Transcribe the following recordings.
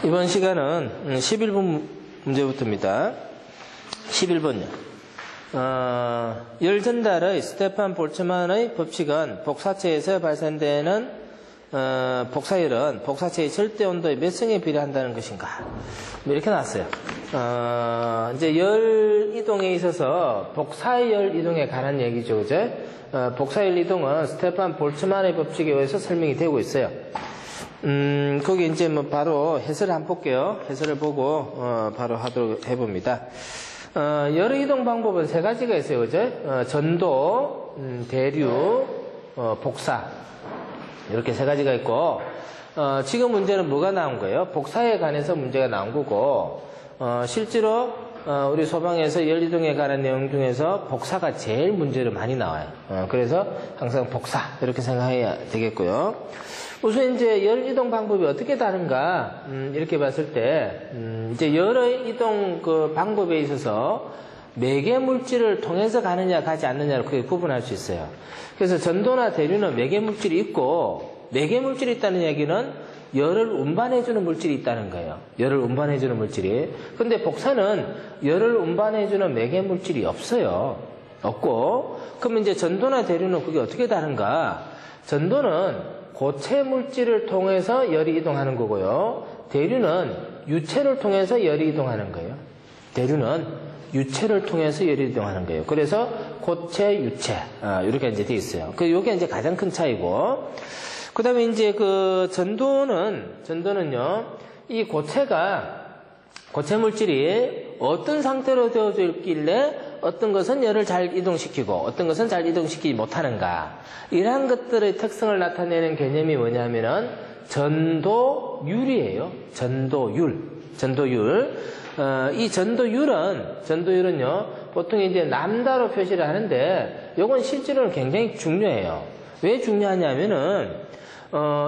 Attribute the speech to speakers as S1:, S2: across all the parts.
S1: 이번 시간은 11번 문제부터입니다. 11번요. 열 전달의 스테판 볼츠만의 법칙은 복사체에서 발생되는 복사열은 복사체의 절대 온도의 몇 승에 비례한다는 것인가? 이렇게 나왔어요. 이제 열 이동에 있어서 복사열 이동에 관한 얘기죠, 그죠? 복사열 이동은 스테판 볼츠만의 법칙에 의해서 설명이 되고 있어요. 거기 이제 뭐 바로 해설을 한번 볼게요. 해설을 보고 바로 하도록 해봅니다. 열 이동 방법은 세 가지가 있어요, 그죠? 전도, 대류, 복사. 이렇게 세 가지가 있고, 지금 문제는 뭐가 나온 거예요? 복사에 관해서 문제가 나온 거고, 실제로 우리 소방에서 열 이동에 관한 내용 중에서 복사가 제일 문제로 많이 나와요. 그래서 항상 복사 이렇게 생각해야 되겠고요. 우선 이제 열 이동 방법이 어떻게 다른가 이렇게 봤을 때 이제 열 이동 그 방법에 있어서 매개 물질을 통해서 가느냐 가지 않느냐를 크게 구분할 수 있어요. 그래서 전도나 대류는 매개 물질이 있고, 매개 물질이 있다는 얘기는 열을 운반해주는 물질이 있다는 거예요. 열을 운반해주는 물질이. 근데 복사는 열을 운반해주는 매개 물질이 없어요. 없고, 그러면 이제 전도나 대류는 그게 어떻게 다른가? 전도는 고체 물질을 통해서 열이 이동하는 거고요. 대류는 유체를 통해서 열이 이동하는 거예요. 대류는 유체를 통해서 열이 이동하는 거예요. 그래서 고체, 유체, 이렇게 이제 돼 있어요. 요게 이제 가장 큰 차이고, 그 다음에 이제 그 전도는요, 이 고체 물질이 어떤 상태로 되어져 있길래 어떤 것은 열을 잘 이동시키고 어떤 것은 잘 이동시키지 못하는가. 이러한 것들의 특성을 나타내는 개념이 뭐냐면은 전도율이에요. 전도율. 이 전도율은요, 보통 이제 람다로 표시를 하는데, 요건 실제로는 굉장히 중요해요. 왜 중요하냐면은,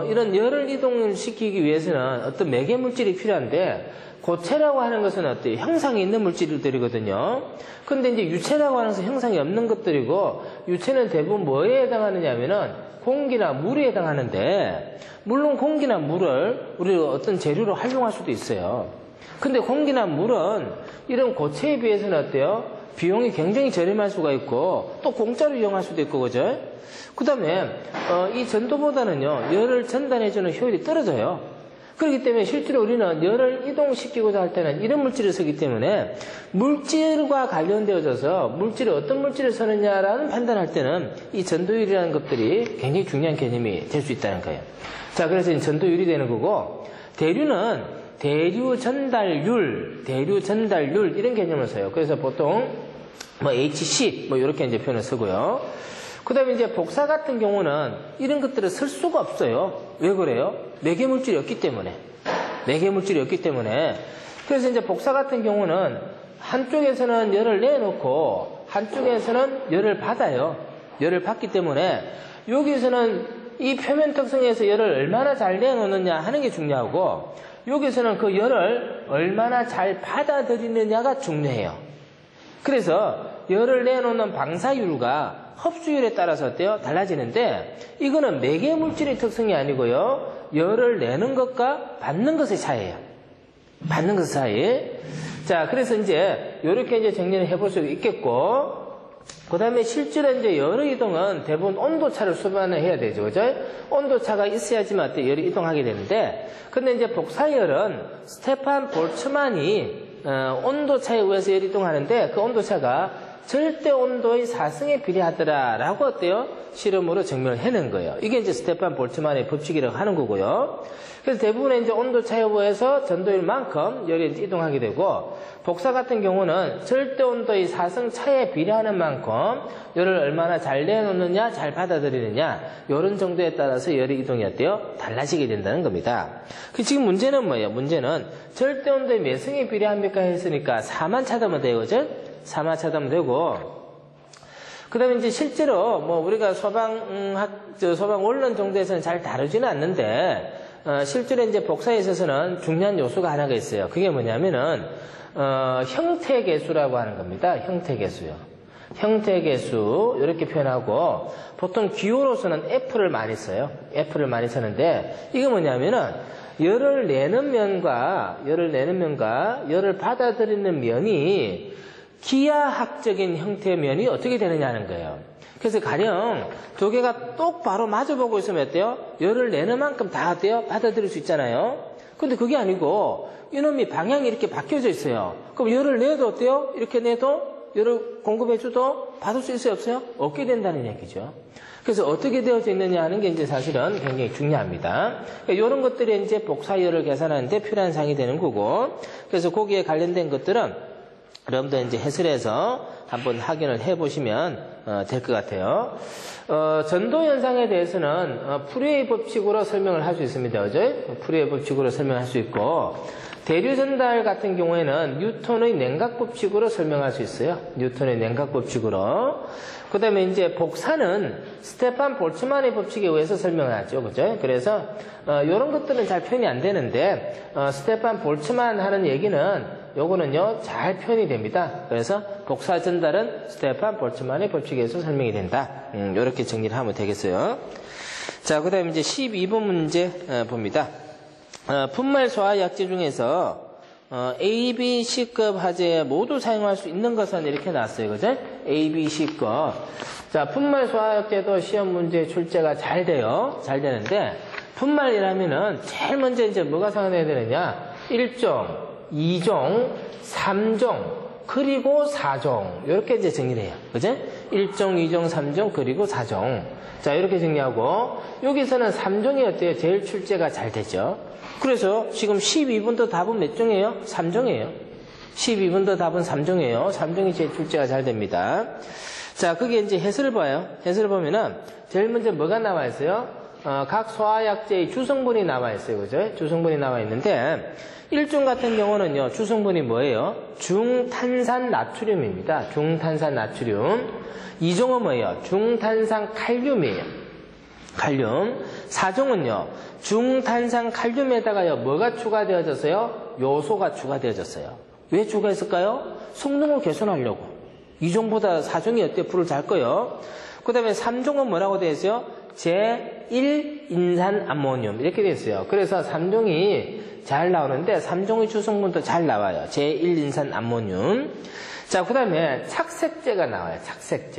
S1: 이런 열을 이동시키기 위해서는 어떤 매개 물질이 필요한데, 고체라고 하는 것은 어때요? 형상이 있는 물질들이거든요. 근데 이제 유체라고 하는 것은 형상이 없는 것들이고, 유체는 대부분 뭐에 해당하느냐면은, 공기나 물에 해당하는데, 물론 공기나 물을 우리 어떤 재료로 활용할 수도 있어요. 근데 공기나 물은 이런 고체에 비해서는 어때요? 비용이 굉장히 저렴할 수가 있고, 또 공짜로 이용할 수도 있고, 그죠? 그 다음에, 이 전도보다는요, 열을 전달해주는 효율이 떨어져요. 그렇기 때문에 실제로 우리는 열을 이동시키고자 할 때는 이런 물질을 쓰기 때문에 물질과 관련되어져서 물질이 어떤 물질을 쓰느냐라는 판단할 때는 이 전도율이라는 것들이 굉장히 중요한 개념이 될 수 있다는 거예요. 자, 그래서 이 전도율이 되는 거고, 대류는 대류 전달율 이런 개념을 써요. 그래서 보통 뭐 HC 뭐 이렇게 이제 표현을 쓰고요. 그다음에 이제 복사 같은 경우는 이런 것들을 쓸 수가 없어요. 왜 그래요? 매개 물질이 없기 때문에. 그래서 이제 복사 같은 경우는 한쪽에서는 열을 내놓고 한쪽에서는 열을 받아요. 열을 받기 때문에 여기서는 이 표면 특성에서 열을 얼마나 잘 내놓느냐 하는 게 중요하고, 여기서는 그 열을 얼마나 잘 받아들이느냐가 중요해요. 그래서 열을 내놓는 방사율과 흡수율에 따라서 어때요? 달라지는데, 이거는 매개 물질의 특성이 아니고요, 열을 내는 것과 받는 것의 차이예요. 자, 그래서 이제 이렇게 이제 정리를 해볼 수 있겠고, 그 다음에 실제로 이제 열의 이동은 대부분 온도차를 수반을 해야 되죠. 그죠? 온도차가 있어야지만 열이 이동하게 되는데, 근데 이제 복사열은 스테판 볼츠만이 온도차에 의해서 열이 이동하는데, 그 온도차가 절대 온도의 4승에 비례하더라라고 어때요? 실험으로 증명을 해낸 거예요. 이게 이제 스테판 볼츠만의 법칙이라고 하는 거고요. 그래서 대부분의 이제 온도 차에 의해서 전도율만큼 열이 이동하게 되고, 복사 같은 경우는 절대 온도의 4승 차에 비례하는 만큼 열을 얼마나 잘 내놓느냐, 잘 받아들이느냐, 이런 정도에 따라서 열의 이동이 어때요? 달라지게 된다는 겁니다. 지금 문제는 뭐예요? 문제는 절대 온도의 몇 승에 비례합니까 했으니까 4만 찾으면 돼요, 그죠? 4만 찾으면 되고, 그 다음에 이제 실제로 뭐 우리가 소방 원론 정도에서는 잘 다루지는 않는데, 실제로 이제 복사에 있어서는 중요한 요소가 하나가 있어요. 그게 뭐냐면은, 형태계수라고 하는 겁니다. 형태계수요. 이렇게 표현하고, 보통 기호로서는 F를 많이 써요. F를 많이 쓰는데, 이게 뭐냐면은, 열을 내는 면과 열을 받아들이는 면이 기하학적인 형태의 면이 어떻게 되느냐 하는 거예요. 그래서 가령 두 개가 똑바로 마주보고 있으면 어때요? 열을 내는 만큼 다 어때요? 받아들일 수 있잖아요. 근데 그게 아니고 이놈이 방향이 이렇게 바뀌어져 있어요. 그럼 열을 내도 어때요? 이렇게 내도 열을 공급해줘도 받을 수 있어요? 없어요? 없게 된다는 얘기죠. 그래서 어떻게 되어져 있느냐 하는 게 이제 사실은 굉장히 중요합니다. 그러니까 이런 것들이 이제 복사열을 계산하는데 필요한 사항이 되는 거고, 그래서 거기에 관련된 것들은 여러분들 이제 해설해서 한번 확인을 해보시면 될 것 같아요. 전도 현상에 대해서는 푸리에의 법칙으로 설명을 할 수 있습니다. 그죠? 푸리에의 법칙으로 설명할 수 있고, 대류 전달 같은 경우에는 뉴턴의 냉각 법칙으로 설명할 수 있어요. 뉴턴의 냉각 법칙으로. 그 다음에 이제 복사는 스테판 볼츠만의 법칙에 의해서 설명하죠. 그죠? 그래서, 요런 것들은 잘 표현이 안 되는데, 스테판 볼츠만 하는 얘기는 요거는요, 잘 표현이 됩니다. 그래서 복사 전달은 스테판 볼츠만의 법칙에 의해서 설명이 된다. 요렇게 정리를 하면 되겠어요. 자, 그 다음에 이제 12번 문제 봅니다. 분말 소화 약재 중에서 A, B, C급 화재 모두 사용할 수 있는 것은 이렇게 나왔어요. 그죠? A, B, C급. 자, 분말 소화 약재도 시험 문제 출제가 잘 돼요. 잘 되는데, 분말이라면은 제일 먼저 이제 뭐가 생각해야 되느냐? 1종, 2종, 3종, 그리고 4종. 이렇게 이제 정리를 해요. 그죠? 1종, 2종, 3종, 그리고 4종. 자, 이렇게 정리하고, 여기서는 3종이 어때요? 제일 출제가 잘 되죠. 그래서 지금 12번도 답은 몇 종이에요? 3종이에요. 12번도 답은 3종이에요. 3종이 제일 출제가 잘 됩니다. 자, 그게 이제 해설을 봐요. 해설을 보면은 제일 먼저 뭐가 나와 있어요? 각 소화약제의 주성분이 나와 있어요. 그죠? 주성분이 나와 있는데 1종 같은 경우는요. 주성분이 뭐예요? 중탄산 나트륨입니다. 중탄산 나트륨. 2종은 뭐예요? 중탄산 칼륨이에요. 칼륨. 4종은요. 중탄산 칼륨에다가요. 뭐가 추가되어졌어요? 요소가 추가되어졌어요. 왜 추가했을까요? 성능을 개선하려고. 2종보다 4종이 어때? 불을 잘 거요. 그 다음에 3종은 뭐라고 되어 있어요? 제1인산 암모늄 이렇게 되어 있어요. 그래서 3종이 잘 나오는데 3종의 주성분도 잘 나와요. 제1인산 암모늄. 자, 그 다음에 착색제가 나와요. 착색.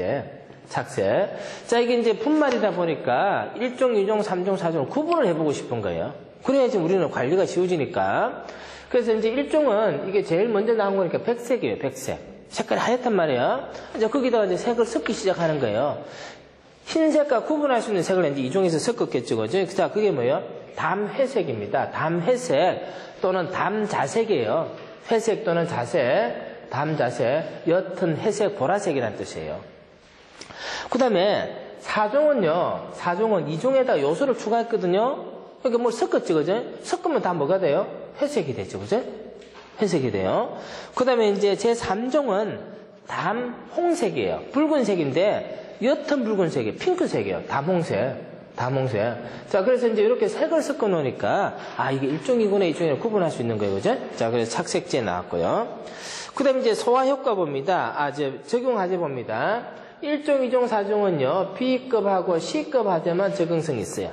S1: 자, 이게 이제 분말이다 보니까 1종, 2종, 3종, 4종을 구분을 해보고 싶은 거예요. 그래야지 우리는 관리가 쉬워지니까. 그래서 이제 1종은 이게 제일 먼저 나온 거니까 백색이에요. 백색. 색깔이 하얗단 말이에요. 이제 거기다가 이제 색을 섞기 시작하는 거예요. 흰색과 구분할 수 있는 색을 이제 2종에서 섞었겠죠. 그죠? 자, 그게 뭐예요? 담회색입니다. 담회색 또는 담자색이에요. 회색 또는 자색, 담자색, 옅은 회색, 보라색이라는 뜻이에요. 그 다음에 4종은요, 4종은 2종에다가 요소를 추가했거든요. 그러니까 뭘 섞었지, 그죠? 섞으면 다 뭐가 돼요? 회색이 되죠, 그죠? 회색이 돼요. 그 다음에 이제 제3종은 담홍색이에요. 붉은색인데, 옅은 붉은색이에요. 핑크색이에요. 담홍색. 자, 그래서 이제 이렇게 색을 섞어 놓으니까, 아, 이게 1종이구나, 2종이구나 구분할 수 있는 거예요, 그죠? 자, 그래서 착색제 나왔고요. 그 다음에 이제 소화 효과 봅니다. 이제 적용하제 봅니다. 1종, 2종, 4종은요, B급하고 C급 화재만 적응성이 있어요.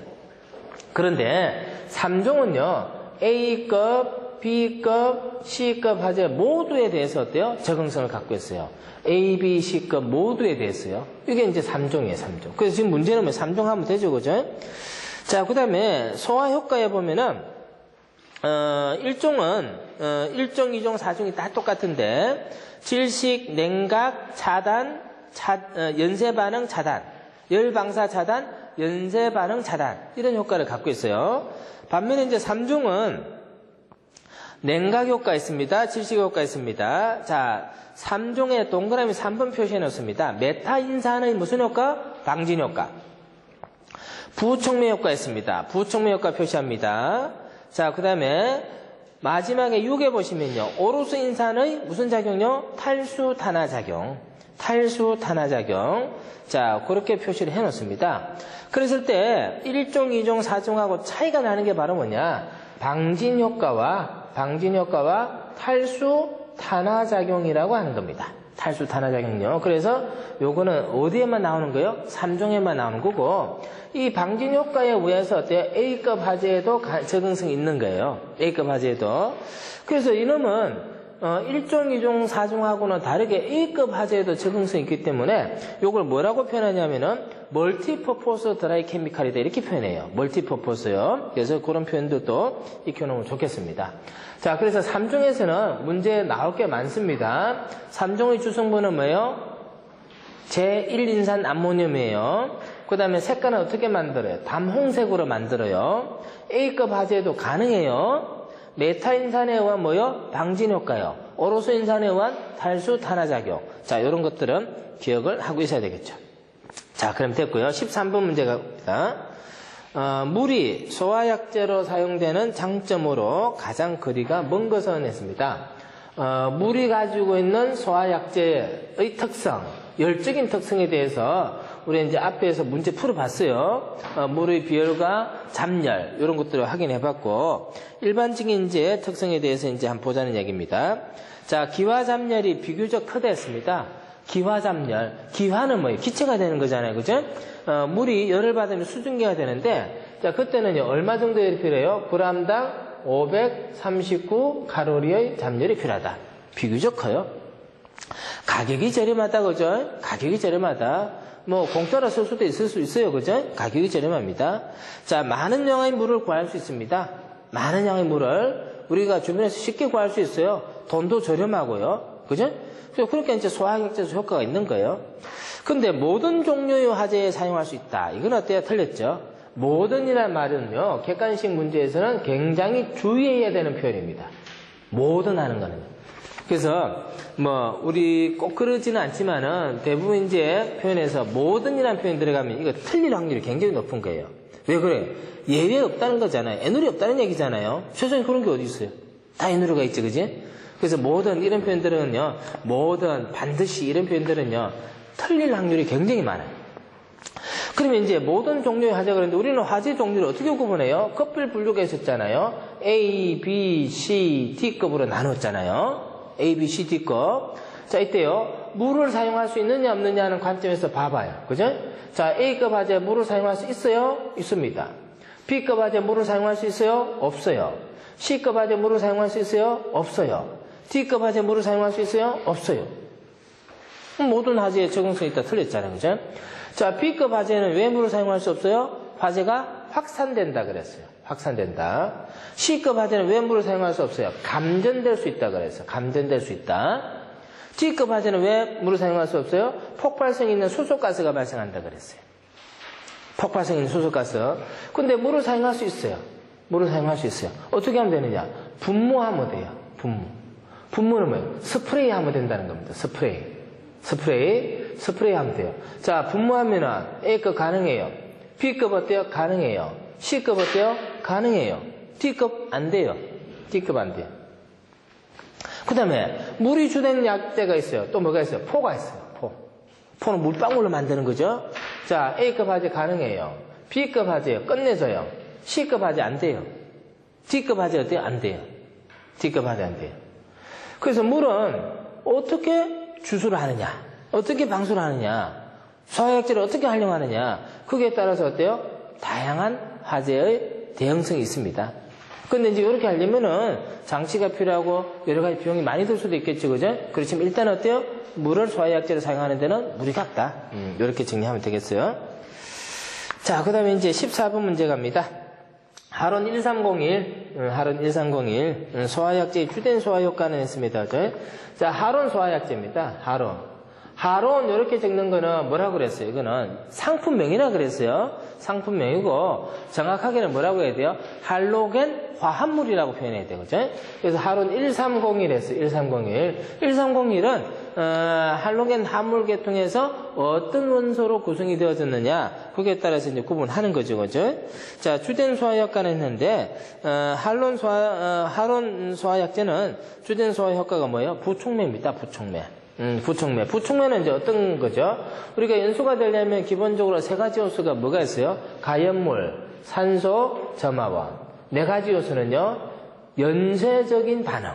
S1: 그런데 3종은요, A급, B급, C급 화재 모두에 대해서 어때요? 적응성을 갖고 있어요. A, B, C급 모두에 대해서요. 이게 이제 3종이에요, 3종. 그래서 지금 문제는 3종 하면 되죠, 그죠? 자, 그 다음에 소화 효과에 보면은, 1종은, 1종, 2종, 4종이 다 똑같은데, 질식, 냉각, 차단, 연쇄 반응 차단, 열 방사 차단, 연쇄 반응 차단 이런 효과를 갖고 있어요. 반면에 이제 3종은 냉각 효과 있습니다. 질식 효과 있습니다. 자, 3종에 동그라미 3번 표시해 놓습니다. 메타인산의 무슨 효과? 방진 효과. 부촉매 효과 있습니다. 부촉매 효과 표시합니다. 자, 그 다음에 마지막에 6에 보시면요. 오로스 인산의 무슨 작용요? 탈수 탄화 작용. 자, 그렇게 표시를 해 놓습니다. 그랬을 때 1종, 2종, 4종하고 차이가 나는 게 바로 뭐냐? 방진 효과와 탈수 탄화 작용이라고 하는 겁니다. 탈수 탄화 작용요. 그래서 요거는 어디에만 나오는 거예요? 3종에만 나오는 거고, 이 방진 효과에 의해서 어때요? A급 화재에도 적응성이 있는 거예요. A급 화재에도. 그래서 이놈은 1종, 2종, 4종하고는 다르게 A급 화재에도 적응성이 있기 때문에 이걸 뭐라고 표현하냐면은 멀티퍼포스 드라이 케미칼이다 이렇게 표현해요. 멀티퍼포스요. 그래서 그런 표현들도 익혀놓으면 좋겠습니다. 자, 그래서 3종에서는 문제 나올 게 많습니다. 3종의 주성분은 뭐예요? 제1인산 암모늄이에요. 그 다음에 색깔은 어떻게 만들어요? 담홍색으로 만들어요. A급 화재에도 가능해요. 메타인산에 의한 뭐요? 방진 효과요. 오로수인산에 의한 탈수 탄화작용. 자, 이런 것들은 기억을 하고 있어야 되겠죠. 자, 그럼 됐고요. 13번 문제가 물이 소화약제로 사용되는 장점으로 가장 거리가 먼 것은 했습니다. 물이 가지고 있는 소화약제의 특성, 열적인 특성에 대해서 우리 이제 앞에서 문제 풀어봤어요. 물의 비열과 잠열 이런 것들을 확인해봤고 일반적인 이제 특성에 대해서 이제 한번 보자는 얘기입니다. 자, 기화 잠열이 비교적 크댔습니다. 기화 잠열, 기화는 뭐예요? 기체가 되는 거잖아요, 그죠? 물이 열을 받으면 수증기가 되는데, 자, 그때는요 얼마 정도 열이 필요해요? g당 539 칼로리의 잠열이 필요하다. 비교적 커요. 가격이 저렴하다, 그죠? 가격이 저렴하다. 뭐 공짜로 쓸 수도 있을 수 있어요, 그죠? 가격이 저렴합니다. 자, 많은 양의 물을 구할 수 있습니다. 많은 양의 물을 우리가 주변에서 쉽게 구할 수 있어요. 돈도 저렴하고요, 그죠? 그래서 그렇게 이제 소화약제소 효과가 있는 거예요. 근데 모든 종류의 화재에 사용할 수 있다. 이건 어때요? 틀렸죠? 모든이란 말은요, 객관식 문제에서는 굉장히 주의해야 되는 표현입니다. 모든 하는 거는. 그래서 뭐 우리 꼭 그러지는 않지만은 대부분 이제 표현에서 모든이라는 표현 들어가면 이거 틀릴 확률이 굉장히 높은 거예요. 왜 그래요? 예외 없다는 거잖아요. 애누리 없다는 얘기잖아요. 세상에 그런 게 어디 있어요? 다 애누리가 있지, 그지? 그래서 모든 이런 표현들은요, 모든 반드시 이런 표현들은요 틀릴 확률이 굉장히 많아요. 그러면 이제 모든 종류의 화재가 그런데 우리는 화재 종류를 어떻게 구분해요? 급별 분류가 있었잖아요. A, B, C, D급으로 나눴잖아요. A, B, C, D급. 자, 이때요. 물을 사용할 수 있느냐 없느냐 하는 관점에서 봐봐요. 그죠? 자, A급 화재 물을 사용할 수 있어요? 있습니다. B급 화재 물을 사용할 수 있어요? 없어요. C급 화재 물을 사용할 수 있어요? 없어요. D급 화재 물을 사용할 수 있어요? 없어요. 모든 화재에 적응성이 있다 틀렸잖아요. 그죠? 자, B급 화재는 왜 물을 사용할 수 없어요? 화재가 확산된다 그랬어요. 확산된다. C급 화재는 왜 물을 사용할 수 없어요? 감전될 수 있다 그랬어요. 감전될 수 있다. D급 화재는 왜 물을 사용할 수 없어요? 폭발성 있는 수소가스가 발생한다 그랬어요. 폭발성 있는 수소가스. 근데 물을 사용할 수 있어요. 물을 사용할 수 있어요. 어떻게 하면 되느냐? 분무하면 돼요. 분무. 분무는 뭐예요? 스프레이 하면 된다는 겁니다. 스프레이 하면 돼요. 자, 분무하면은 A급 가능해요. B급 어때요? 가능해요. C급 어때요? 가능해요. D급 안 돼요. D급 안 돼요. 그 다음에 물이 주된 약재가 있어요. 또 뭐가 있어요? 포가 있어요. 포는 물방울로 만드는 거죠. 자, A급 화재 가능해요. B급 화재요. 끝내줘요. C급 화재 안 돼요. D급 화재 어때요? 안 돼요. D급 화재 안 돼요. 그래서 물은 어떻게 주수를 하느냐, 어떻게 방수를 하느냐, 소화약제를 어떻게 활용하느냐, 그게 따라서 어때요? 다양한 화재의 대응성이 있습니다. 근데 이제 이렇게 하려면은 장치가 필요하고 여러 가지 비용이 많이 들 수도 있겠죠, 그죠? 그렇지만 일단 어때요? 물을 소화약제로 사용하는 데는 물이 같다. 이렇게 정리하면 되겠어요. 자, 그 다음에 이제 14번 문제 갑니다. 하론 1301, 소화약제의 주된 소화효과는 했습니다. 자, 하론 소화약제입니다. 하론, 이렇게 적는 거는 뭐라고 그랬어요? 이거는 상품명이라 그랬어요. 상품명이고, 정확하게는 뭐라고 해야 돼요? 할로겐 화합물이라고 표현해야 돼요. 그죠? 그래서 하론 1301 했어요. 1301은, 할로겐 화합물 계통에서 어떤 원소로 구성이 되어졌느냐, 그게 따라서 이제 구분하는 거죠. 그죠? 자, 주된 소화효과는 했는데, 하론 소화약제는 주된 소화효과가 뭐예요? 부촉매입니다. 부촉매는 이제 어떤 거죠? 우리가 연소가 되려면 기본적으로 세 가지 요소가 뭐가 있어요? 가연물, 산소, 점화원. 네 가지 요소는요, 연쇄적인 반응.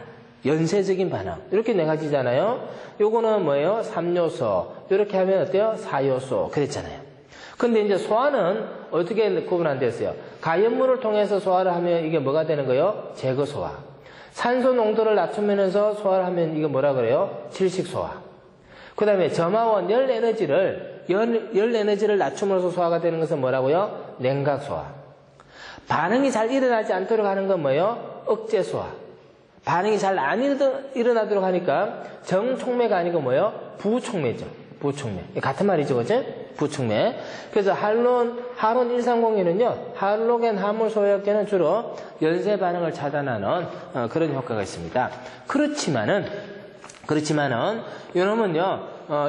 S1: 이렇게 네 가지잖아요. 요거는 뭐예요? 3요소. 이렇게 하면 어때요? 4요소. 그랬잖아요. 근데 이제 소화는 어떻게 구분한댔어요? 가연물을 통해서 소화를 하면 이게 뭐가 되는 거예요? 제거 소화. 산소 농도를 낮추면서 소화를 하면 이게 뭐라 그래요? 질식 소화. 그 다음에 점화원 열 에너지를 낮춤으로써 소화가 되는 것은 뭐라고요? 냉각 소화. 반응이 잘 일어나지 않도록 하는 건 뭐예요? 억제 소화. 반응이 잘 안 일어나도록 하니까 정촉매가 아니고 뭐예요? 부촉매죠. 부촉매. 같은 말이죠, 그죠? 부촉매. 그래서 하론 130에는요, 할로겐 화물 소화약제는 주로 열쇠 반응을 차단하는 그런 효과가 있습니다. 그렇지만은 요놈은요,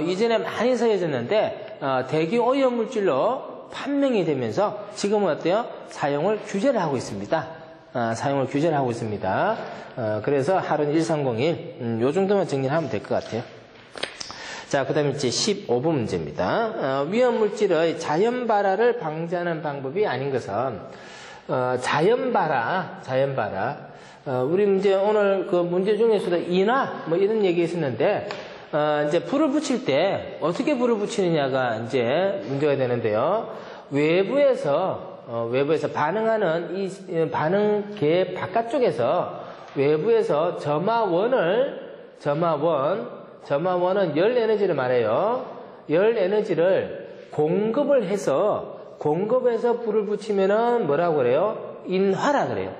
S1: 이전에 많이 쓰여졌는데 대기 오염 물질로 판명이 되면서 지금은 어때요? 사용을 규제를 하고 있습니다. 그래서 하론 1301 요 정도만 정리를 하면 될 것 같아요. 자, 그 다음에 이제 15번 문제입니다. 위험 물질의 자연 발화를 방지하는 방법이 아닌 것은 자연 발화. 우리 이제 오늘 그 문제 중에서도 인화 뭐 이런 얘기 있었는데 이제 불을 붙일 때 어떻게 불을 붙이느냐가 이제 문제가 되는데요. 외부에서 반응하는 이 반응계 바깥쪽에서 외부에서 점화원은 열 에너지를 말해요. 열 에너지를 공급해서 불을 붙이면은 뭐라고 그래요? 인화라 그래요.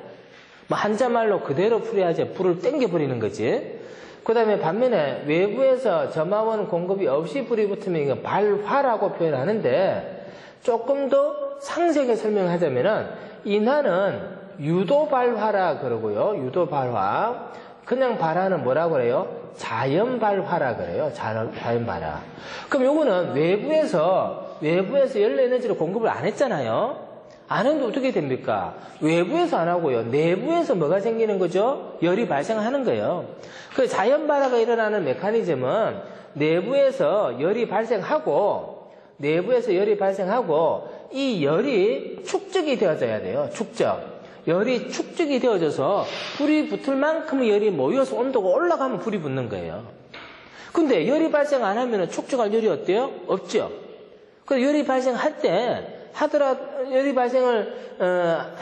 S1: 뭐 한자말로 그대로 풀어야지 불을 땡겨버리는 거지. 그 다음에 반면에 외부에서 점화원 공급이 없이 불이 붙으면 이거 발화라고 표현하는데 조금 더 상세하게 설명하자면은 인화는 유도발화라 그러고요. 유도발화. 그냥 발화는 뭐라고 그래요? 자연발화라 그래요. 자연발화. 그럼 요거는 외부에서 열 에너지를 공급을 안 했잖아요. 안 했는데 어떻게 됩니까? 외부에서 안 하고요. 내부에서 뭐가 생기는 거죠? 열이 발생하는 거예요. 그 자연발화가 일어나는 메커니즘은 내부에서 열이 발생하고 이 열이 축적이 되어져야 돼요. 열이 축적이 되어져서 불이 붙을 만큼 열이 모여서 온도가 올라가면 불이 붙는 거예요. 근데 열이 발생 안 하면 축적할 열이 어때요? 없죠. 그래서 열이 발생할 때 열이 발생을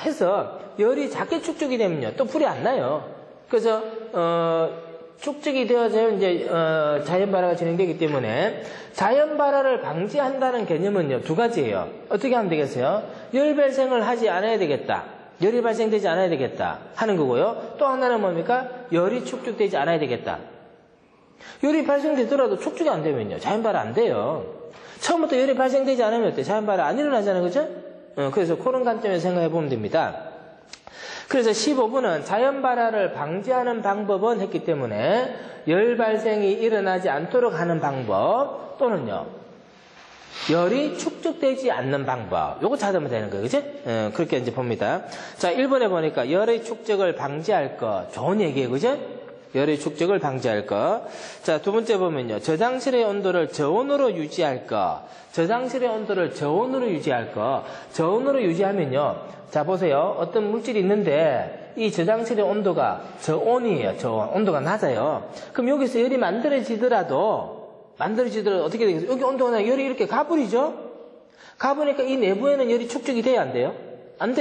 S1: 해서 열이 작게 축적이 되면요 또 불이 안 나요. 그래서 축적이 되어서 이제 자연 발화가 진행되기 때문에 자연 발화를 방지한다는 개념은요 두 가지예요. 어떻게 하면 되겠어요? 열 발생을 하지 않아야 되겠다. 열이 발생되지 않아야 되겠다 하는 거고요. 또 하나는 뭡니까? 열이 축적되지 않아야 되겠다. 열이 발생되더라도 축적이 안 되면요 자연 발화 안 돼요. 처음부터 열이 발생되지 않으면 어때? 자연 발화 안 일어나잖아요. 그죠? 그래서 그런 관점에서 생각해 보면 됩니다. 그래서 15분은 자연 발화를 방지하는 방법은 했기 때문에 열 발생이 일어나지 않도록 하는 방법 또는요 열이 축적되지 않는 방법 요거 찾으면 되는 거예요. 그죠? 그렇게 이제 봅니다. 자, 1번에 보니까 열의 축적을 방지할 것 좋은 얘기예요. 그죠? 열의 축적을 방지할 것. 자, 두 번째 보면요. 저장실의 온도를 저온으로 유지할 것. 저장실의 온도를 저온으로 유지할 것. 저온으로 유지하면요. 자, 보세요. 어떤 물질이 있는데 이 저장실의 온도가 저온이에요. 저온. 온도가 낮아요. 그럼 여기서 열이 만들어지더라도 어떻게 되겠어요? 여기 온도가 열이 이렇게 가버리죠? 가보니까 이 내부에는 열이 축적이 돼야 안 돼요? 안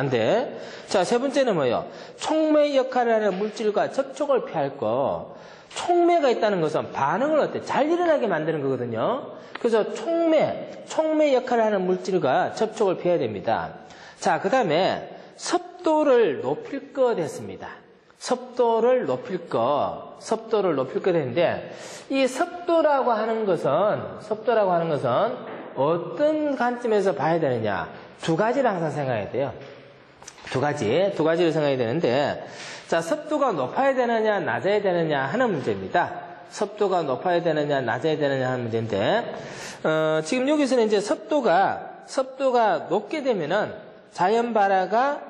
S1: 돼. 자, 세 번째는 뭐예요? 촉매 역할을 하는 물질과 접촉을 피할 거. 촉매가 있다는 것은 반응을 어때? 잘 일어나게 만드는 거거든요. 그래서 촉매 역할을 하는 물질과 접촉을 피해야 됩니다. 자, 그 다음에 습도를 높일 것 됐습니다. 습도를 높일 것 했는데, 이 습도라고 하는 것은 어떤 관점에서 봐야 되느냐? 두 가지를 항상 생각해야 돼요. 두 가지를 생각해야 되는데, 자, 습도가 높아야 되느냐, 낮아야 되느냐 하는 문제입니다. 습도가 높아야 되느냐, 낮아야 되느냐 하는 문제인데, 지금 여기서는 이제 습도가 높게 되면은 자연 발화가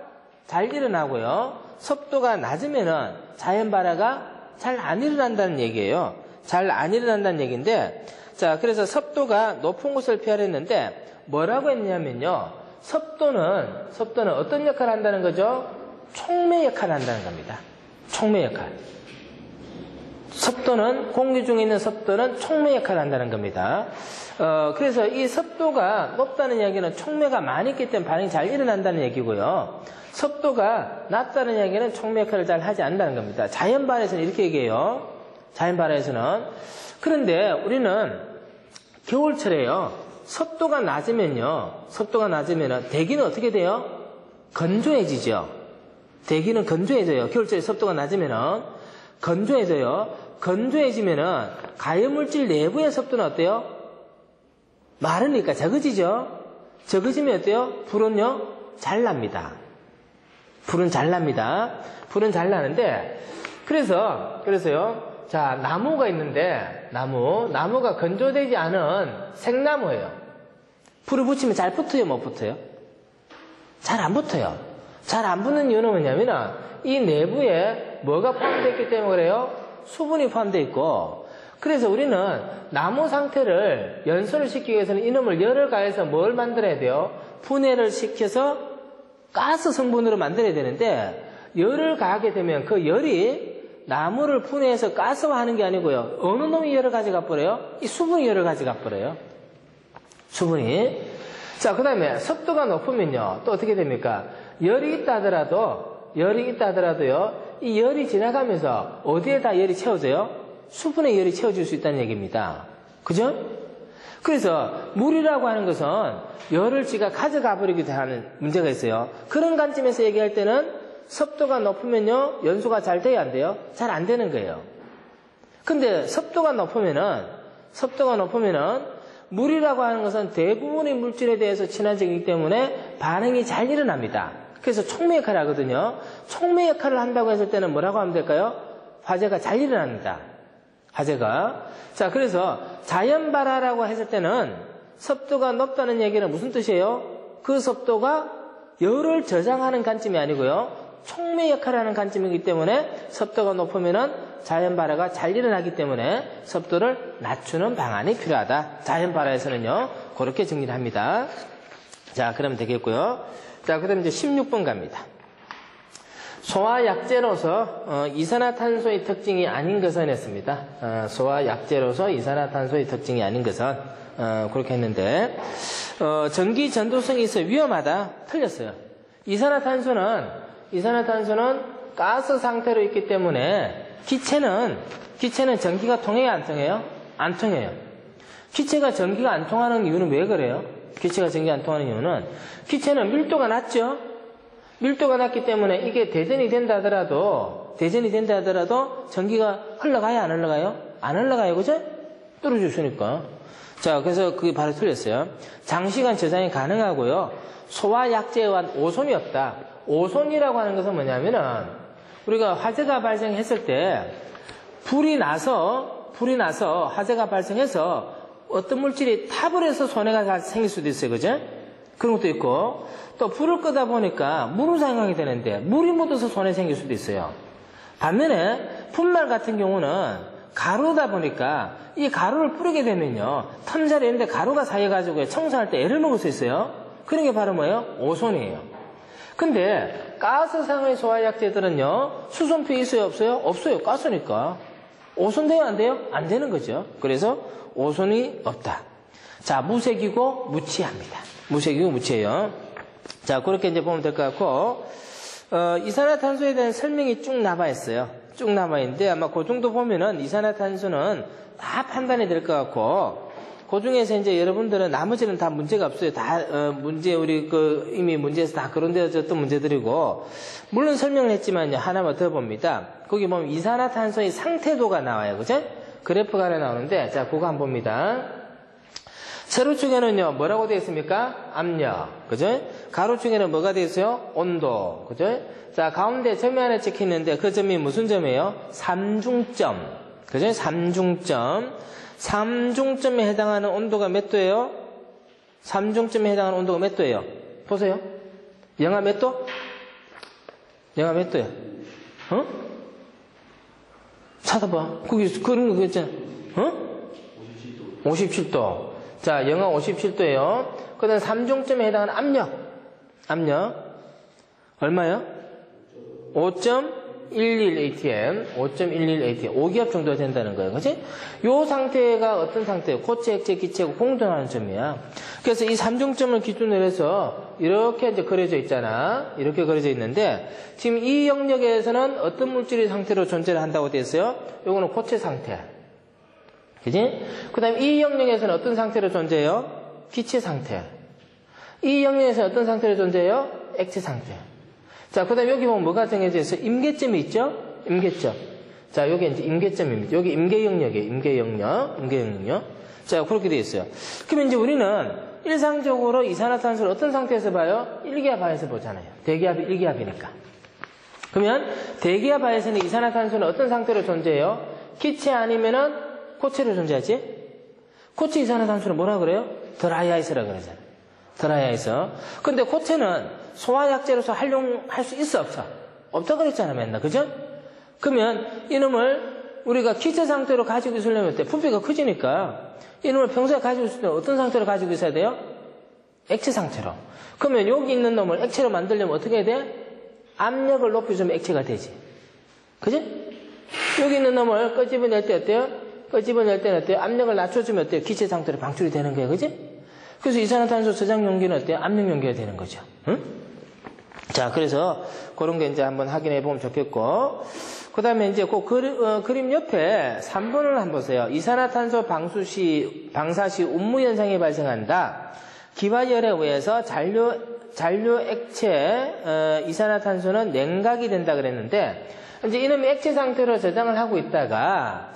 S1: 잘 일어나고요. 습도가 낮으면은 자연 발화가 잘 안 일어난다는 얘기예요. 잘 안 일어난다는 얘기인데, 자, 그래서 습도가 높은 곳을 피하려 했는데, 뭐라고 했냐면요. 습도는 어떤 역할을 한다는 거죠? 촉매 역할을 한다는 겁니다. 촉매 역할. 습도는, 공기 중에 있는 습도는 촉매 역할을 한다는 겁니다. 그래서 이 습도가 높다는 얘기는 촉매가 많이 있기 때문에 반응이 잘 일어난다는 얘기고요. 습도가 낮다는 얘기는 촉매 역할을 잘 하지 않는다는 겁니다. 자연 발에서는 이렇게 얘기해요. 자연 발에서는. 그런데 우리는 겨울철에요. 습도가 낮으면요. 습도가 낮으면 대기는 어떻게 돼요? 건조해지죠. 대기는 건조해져요. 겨울철에 습도가 낮으면은 건조해져요. 건조해지면은 가열물질 내부의 습도는 어때요? 마르니까 적어지죠. 적어지면 어때요? 불은요? 잘 납니다. 불은 잘 납니다. 불은 잘 나는데 그래서요. 자, 나무가 있는데 나무가 건조되지 않은 생나무예요. 불을 붙이면 잘 붙어요, 못 붙어요? 잘 안 붙어요. 잘 안 붙는 이유는 뭐냐면 이 내부에 뭐가 포함되어 있기 때문에 그래요? 수분이 포함되어 있고, 그래서 우리는 나무 상태를 연소를 시키기 위해서는 이놈을 열을 가해서 뭘 만들어야 돼요? 분해를 시켜서 가스 성분으로 만들어야 되는데, 열을 가하게 되면 그 열이 나무를 분해해서 가스화하는 게 아니고요. 어느 놈이 열을 가져가 버려요? 이 수분이 열을 가져가 버려요. 수분이. 자, 그 다음에 습도가 높으면요. 또 어떻게 됩니까? 열이 있다 하더라도요. 이 열이 지나가면서 어디에다 열이 채워져요? 수분에 열이 채워질 수 있다는 얘기입니다. 그죠? 그래서 물이라고 하는 것은 열을 지가 가져가 버리기도 하는 문제가 있어요. 그런 관점에서 얘기할 때는 습도가 높으면요. 연소가 잘 돼야 안 돼요? 잘 안 되는 거예요. 근데 습도가 높으면은 물이라고 하는 것은 대부분의 물질에 대해서 친화적이기 때문에 반응이 잘 일어납니다. 그래서 촉매 역할을 하거든요. 촉매 역할을 한다고 했을 때는 뭐라고 하면 될까요? 화재가 잘 일어납니다. 화재가. 자, 그래서 자연발화라고 했을 때는 습도가 높다는 얘기는 무슨 뜻이에요? 그 습도가 열을 저장하는 관점이 아니고요. 촉매 역할을 하는 관점이기 때문에 습도가 높으면은 자연발화가 잘 일어나기 때문에 습도를 낮추는 방안이 필요하다. 자연발화에서는요. 그렇게 정리를 합니다. 자, 그러면 되겠고요. 자, 그 다음에 이제 16번 갑니다. 소화약제로서 이산화탄소의 특징이 아닌 것은 했습니다. 소화약제로서 이산화탄소의 특징이 아닌 것은 그렇게 했는데 전기 전도성이 있어 위험하다. 틀렸어요. 이산화탄소는 가스 상태로 있기 때문에 기체는 전기가 통해요, 안 통해요? 안 통해요. 기체가 전기가 안 통하는 이유는 왜 그래요? 기체가 전기가 안 통하는 이유는 기체는 밀도가 낮죠? 밀도가 낮기 때문에 이게 대전이 된다 하더라도 전기가 흘러가요, 안 흘러가요? 안 흘러가요, 그죠? 떨어졌으니까. 자, 그래서 그게 바로 틀렸어요. 장시간 저장이 가능하고요. 소화약제와 오손이 없다. 오손이라고 하는 것은 뭐냐면은 우리가 화재가 발생했을 때 불이 나서 화재가 발생해서 어떤 물질이 탑을 해서 손해가 생길 수도 있어요. 그죠? 그런 것도 있고, 또 불을 끄다 보니까 물을 사용하게 되는데 물이 묻어서 손해 생길 수도 있어요. 반면에 분말 같은 경우는 가루다 보니까 이 가루를 뿌리게 되면요. 틈자리에 있는데 가루가 쌓여가지고 청소할 때 애를 먹을 수 있어요. 그런 게 바로 뭐예요? 오손이에요. 근데 가스상의 소화약제들은요. 수송표 있어요? 없어요? 없어요. 가스니까. 오손 돼요? 안 돼요? 안 되는 거죠. 그래서 오손이 없다. 자, 무색이고 무취합니다. 무색이고 무취해요. 자, 그렇게 이제 보면 될 것 같고, 이산화탄소에 대한 설명이 쭉 남아있어요. 쭉 남아있는데, 아마 그 정도 보면은 이산화탄소는 다 판단이 될 것 같고, 그 중에서 이제 여러분들은 나머지는 다 문제가 없어요. 다, 이미 문제에서 다 거론되어졌던 문제들이고, 물론 설명을 했지만요, 하나만 더 봅니다. 거기 보면 이산화탄소의 상태도가 나와요. 그죠? 그래프가 하나 나오는데, 자, 그거 한번 봅니다. 세로 쪽에는요, 뭐라고 되어 있습니까? 압력. 그죠? 가로 쪽에는 뭐가 되어 있어요? 온도. 그죠? 자, 가운데 점이 하나 찍혀 있는데, 그 점이 무슨 점이에요? 삼중점. 그죠? 삼중점. 삼중점에 해당하는 온도가 몇 도예요? 삼중점에 해당하는 온도가 몇 도예요? 보세요. 영하 몇 도? 영하 몇 도예요? 찾아봐. 거기, 그런 거 있잖아. 57도. 자, 영하 57도예요. 그 다음 삼중점에 해당하는 압력. 얼마요? 5.1 5.11 ATM, 5기압 정도 된다는 거예요. 그치? 요 상태가 어떤 상태예요? 고체, 액체, 기체하고 공존하는 점이야. 그래서 이 삼중점을 기준으로 해서 이렇게 이제 그려져 있잖아. 이렇게 그려져 있는데, 지금 이 영역에서는 어떤 물질의 상태로 존재를 한다고 되어 있어요? 요거는 고체 상태. 그지? 그 다음에 이 영역에서는 어떤 상태로 존재해요? 기체 상태. 이 영역에서는 어떤 상태로 존재해요? 액체 상태. 자, 그 다음에 여기 보면 뭐가 정해져 있어요? 임계점이 있죠? 임계점. 자, 여기 이제 임계점입니다. 여기 임계 영역이에요. 임계 영역. 자, 그렇게 되어 있어요. 그러면 이제 우리는 일상적으로 이산화탄소를 어떤 상태에서 봐요? 1기압 하에서 보잖아요. 대기압이 1기압이니까. 그러면 대기압 하에서는 이산화탄소는 어떤 상태로 존재해요? 기체 아니면은 고체로 존재하지? 고체 이산화탄소는 뭐라 그래요? 드라이 아이스라 그러잖아요. 드라이 아이스. 근데 고체는 소화약제로서 활용할 수 있어, 없어? 없다 그랬잖아, 맨날. 그죠? 그러면 이놈을 우리가 기체 상태로 가지고 있으려면 어때? 부피가 커지니까 이놈을 평소에 가지고 있을 때 어떤 상태로 가지고 있어야 돼요? 액체 상태로. 그러면 여기 있는 놈을 액체로 만들려면 어떻게 해야 돼? 압력을 높여주면 액체가 되지. 그지? 여기 있는 놈을 끄집어낼 때 어때요? 끄집어낼 때는 어때요? 압력을 낮춰주면 어때요? 기체 상태로 방출이 되는 거예요. 그지? 그래서 이산화탄소 저장 용기는 어때요? 압력 용기가 되는 거죠. 응? 자, 그래서 그런 게 이제 한번 확인해 보면 좋겠고, 그 다음에 이제 그 그림 옆에 3번을 한번 보세요. 이산화탄소 방사 시 운무 현상이 발생한다. 기화열에 의해서 잔류 액체 이산화탄소는 냉각이 된다 그랬는데, 이제 이놈이 액체 상태로 저장을 하고 있다가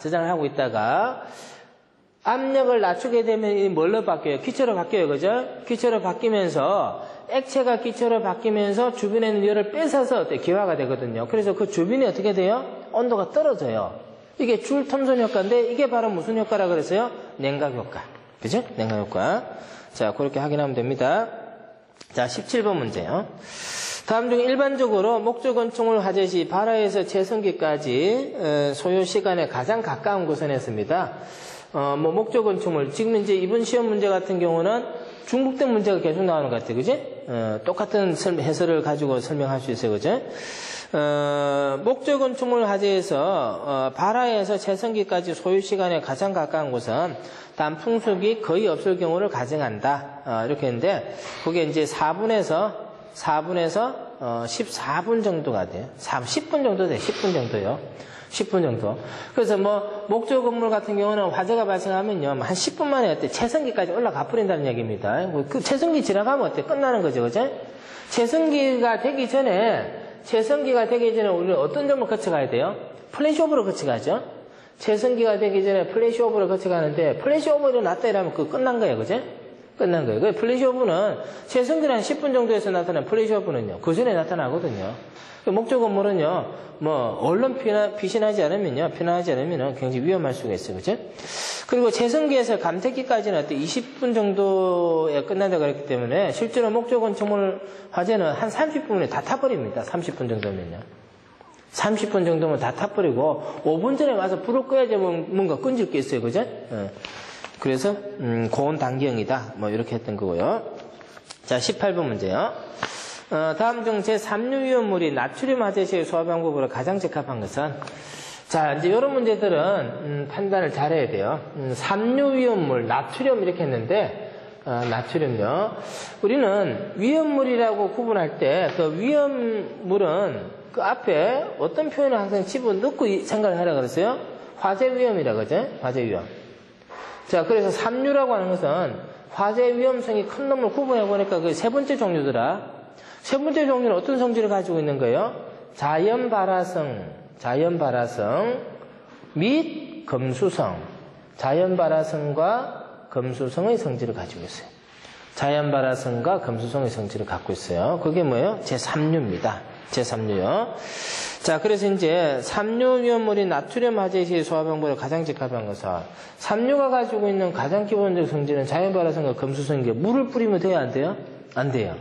S1: 압력을 낮추게 되면 이 뭘로 바뀌어요? 기체로 바뀌어요. 그죠? 기체로 바뀌면서 액체가 기체로 바뀌면서 주변에 있는 열을 뺏어서 어때? 기화가 되거든요. 그래서 그 주변이 어떻게 돼요? 온도가 떨어져요. 이게 줄 텀선 효과인데 이게 바로 무슨 효과라 그랬어요? 냉각 효과. 그죠? 냉각 효과. 자, 그렇게 확인하면 됩니다. 자, 17번 문제요. 다음 중 일반적으로 목조건축물 화재 시 발화에서 채성기까지 소요 시간에 가장 가까운 곳은 했습니다. 목조건축물. 지금 이제 이번 시험 문제 같은 경우는 중국된 문제가 계속 나오는 것 같아요. 그지? 똑같은 해설을 가지고 설명할 수 있어요. 그죠? 목조건축물 화재에서 발화에서 채성기까지 소요 시간에 가장 가까운 곳은 단풍속이 거의 없을 경우를 가정한다. 이렇게 했는데, 그게 이제 4분에서 14분 정도가 돼요. 10분 정도 돼요. 10분 정도요. 10분 정도. 그래서 목조 건물 같은 경우는 화재가 발생하면요, 한 10분 만에 어때? 채성기까지 올라가 버린다는 얘기입니다. 그 채성기 지나가면 어때? 끝나는 거죠. 그죠? 채성기가 되기 전에 우리는 어떤 점을 거쳐가야 돼요? 플래시오버로 거쳐가죠? 채성기가 되기 전에 플래시오버로 거쳐가는데, 플래시오버로 났다 이러면 그거 끝난 거예요. 그죠? 끝난 거예요. 그 플래시오버는 채성기는 한 10분 정도에서 나타난 플래시오버는요, 그 전에 나타나거든요. 목조 건물은요, 얼른 피신하지 않으면요, 굉장히 위험할 수가 있어요. 그죠? 그리고 채성기에서 감퇴기까지는 20분 정도에 끝난다고 그랬기 때문에, 실제로 목조 건축물 화재는 한 30분에 다 타버립니다. 30분 정도면요. 30분 정도면 다 타버리고, 5분 전에 와서 불을 꺼야지 뭔가 끈질 게 있어요. 그죠? 그래서, 고온 단기형이다. 이렇게 했던 거고요. 자, 18번 문제요. 다음 중 제3류위험물이 나트륨 화재 시의 소화 방법으로 가장 적합한 것은? 자, 이제 이런 문제들은 판단을 잘 해야 돼요. 3류위험물, 나트륨 이렇게 했는데, 나트륨요. 우리는 위험물이라고 구분할 때 그 위험물은 그 앞에 어떤 표현을 항상 집어넣고 생각을 하라 그랬어요? 화재 위험이라 그러죠? 화재 위험. 자, 그래서 3류라고 하는 것은 화재 위험성이 큰 놈을 구분해 보니까 그 세 번째 종류더라. 세 번째 종류는 어떤 성질을 가지고 있는 거예요? 자연 발화성 및 금수성. 자연 발화성과 금수성의 성질을 가지고 있어요. 자연 발화성과 금수성의 성질을 갖고 있어요. 그게 뭐예요? 제3류입니다. 제3류요. 자, 그래서 이제 3류 위험물인 나트륨 화재 시의 소화 방법으로 가장 적합한 것은 3류가 가지고 있는 가장 기본적 성질은 자연 발화성과 금수성인데 물을 뿌리면 돼요, 안 돼요? 안 돼요.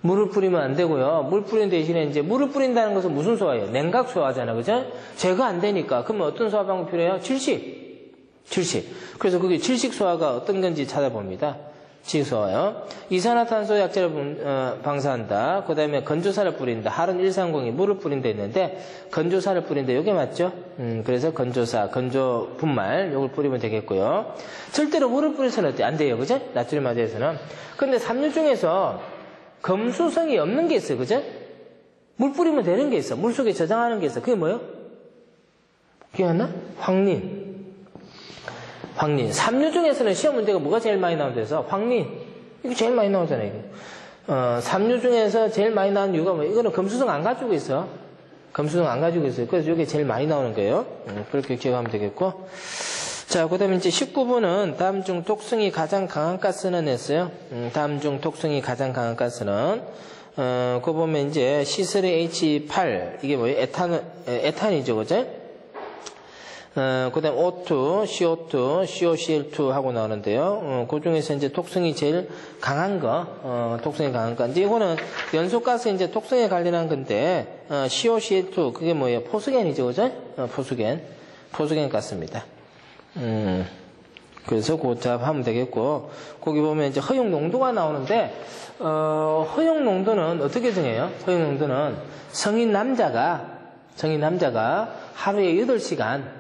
S1: 물을 뿌리면 안 되고요. 물 뿌린 대신에 이제 물을 뿌린다는 것은 무슨 소화예요? 냉각 소화잖아, 그죠? 제거 안 되니까. 그러면 어떤 소화 방법이 필요해요? 질식. 그래서 그게 질식 소화가 어떤 건지 찾아봅니다. 지수어요. 이산화탄소 약재를 방사한다. 그 다음에 건조사를 뿌린다. 할은 130이 물을 뿌린다 했는데 건조사를 뿌린다. 이게 맞죠? 그래서 건조사, 건조 분말 이걸 뿌리면 되겠고요. 절대로 물을 뿌려서는 안 돼요. 그죠? 나트륨 화재에서는. 근데 삼류 중에서 검수성이 없는 게 있어요. 그죠? 물 뿌리면 되는 게 있어. 물 속에 저장하는 게 있어. 그게 뭐예요? 기억나? 황린. 황린. 삼류 중에서는 시험 문제가 뭐가 제일 많이 나온다 해서 황린. 이거 제일 많이 나오잖아요. 이거. 삼류 중에서 제일 많이 나오는 이유가 뭐예요? 이거는 검수성 안 가지고 있어. 검수성 안 가지고 있어요. 그래서 이게 제일 많이 나오는 거예요. 그렇게 기억하면 되겠고. 자, 그 다음에 이제 19번은 다음 중 독성이 가장 강한 가스는 했어요. 다음 중 독성이 가장 강한 가스는 그거 보면 이제 C3H8 이게 뭐예요? 에탄이죠, 그죠? 그 다음 O2, CO2, COCl2 하고 나오는데요. 그 중에서 이제 독성이 제일 강한 거, 독성이 강한 거. 이제 이거는 연소가스 이제 독성에 관련한 건데, COCl2, 그게 뭐예요? 포스겐이죠, 그죠? 포스겐 가스입니다. 그래서 그 답하면 되겠고, 거기 보면 이제 허용 농도가 나오는데, 허용 농도는 어떻게 정해요? 허용 농도는 성인 남자가 하루에 8시간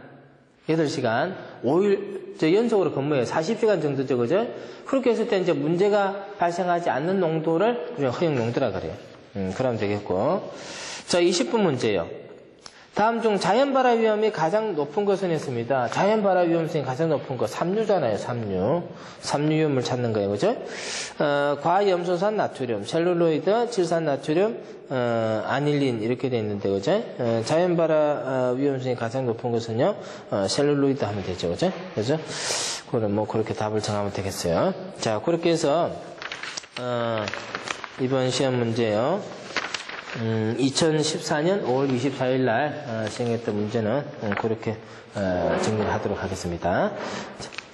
S1: 5일 연속으로 근무해요. 40시간 정도죠, 그죠? 그렇게 했을 때 이제 문제가 발생하지 않는 농도를 우리가 허용 농도라 그래요. 그러면 되겠고. 자, 20분 문제예요. 다음 중 자연발화 위험이 가장 높은 것은 했습니다. 자연발화 위험성이 가장 높은 거 삼류잖아요. 삼류 위험을 찾는 거예요. 그죠? 과염소산 나트륨, 셀룰로이드, 질산나트륨, 아닐린 이렇게 돼 있는데 그죠? 자연발화 위험성이 가장 높은 것은요. 셀룰로이드 하면 되죠. 그죠? 그래서 그거는 뭐 그렇게 답을 정하면 되겠어요. 자, 그렇게 해서 이번 시험 문제요. 2014년 5월 24일 날 시행했던 문제는 그렇게 정리를 하도록 하겠습니다. 자.